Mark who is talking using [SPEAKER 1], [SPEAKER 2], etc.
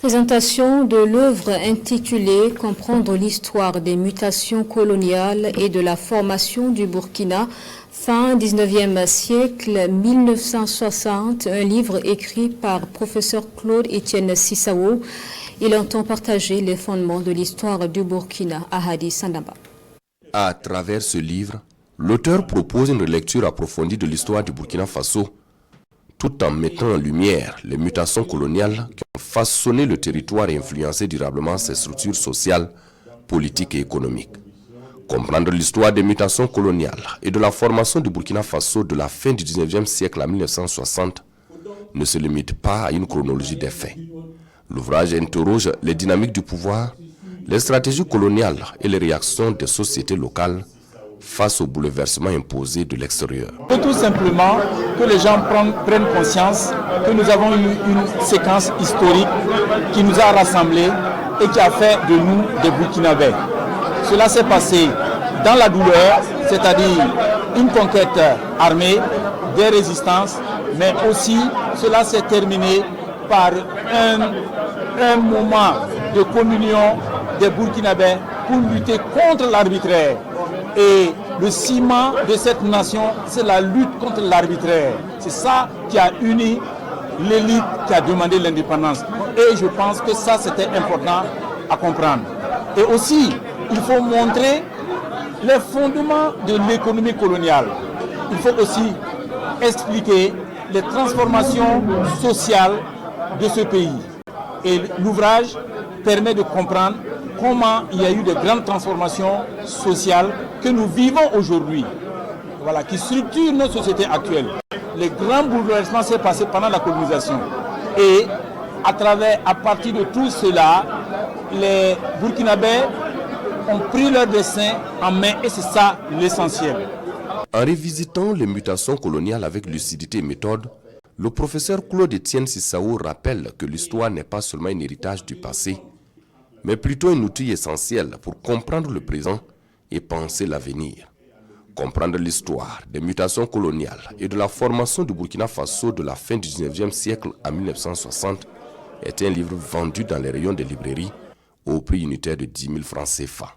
[SPEAKER 1] Présentation de l'œuvre intitulée « Comprendre l'histoire des mutations coloniales et de la formation du Burkina, fin 19e siècle 1960 », un livre écrit par professeur Claude-Étienne Sissao. Il entend partager les fondements de l'histoire du Burkina à Hadi Sandaba.
[SPEAKER 2] À travers ce livre, l'auteur propose une lecture approfondie de l'histoire du Burkina Faso, tout en mettant en lumière les mutations coloniales qui ont façonné le territoire et influencé durablement ses structures sociales, politiques et économiques. Comprendre l'histoire des mutations coloniales et de la formation du Burkina Faso de la fin du 19e siècle à 1960 ne se limite pas à une chronologie des faits. L'ouvrage interroge les dynamiques du pouvoir, les stratégies coloniales et les réactions des sociétés locales face aux bouleversements imposés de l'extérieur.
[SPEAKER 3] Tout simplement que les gens prennent conscience que nous avons eu une séquence historique qui nous a rassemblés et qui a fait de nous des Burkinabés. Cela s'est passé dans la douleur, c'est-à-dire une conquête armée, des résistances, mais aussi cela s'est terminé par un moment de communion des Burkinabés pour lutter contre l'arbitraire. Et le ciment de cette nation, c'est la lutte contre l'arbitraire. C'est ça qui a uni l'élite qui a demandé l'indépendance. Et je pense que ça, c'était important à comprendre. Et aussi, il faut montrer les fondements de l'économie coloniale. Il faut aussi expliquer les transformations sociales de ce pays. Et l'ouvrage permet de comprendre comment il y a eu de grandes transformations sociales que nous vivons aujourd'hui, voilà, qui structurent notre société actuelle. Les grands bouleversements s'est passé pendant la colonisation. Et à partir de tout cela, les Burkinabés ont pris leur destin en main et c'est ça l'essentiel.
[SPEAKER 2] En revisitant les mutations coloniales avec lucidité et méthode, le professeur Claude-Étienne Sissao rappelle que l'histoire n'est pas seulement un héritage du passé, mais plutôt un outil essentiel pour comprendre le présent et penser l'avenir. Comprendre l'histoire des mutations coloniales et de la formation du Burkina Faso de la fin du 19e siècle à 1960 est un livre vendu dans les rayons des librairies au prix unitaire de 10 000 francs CFA.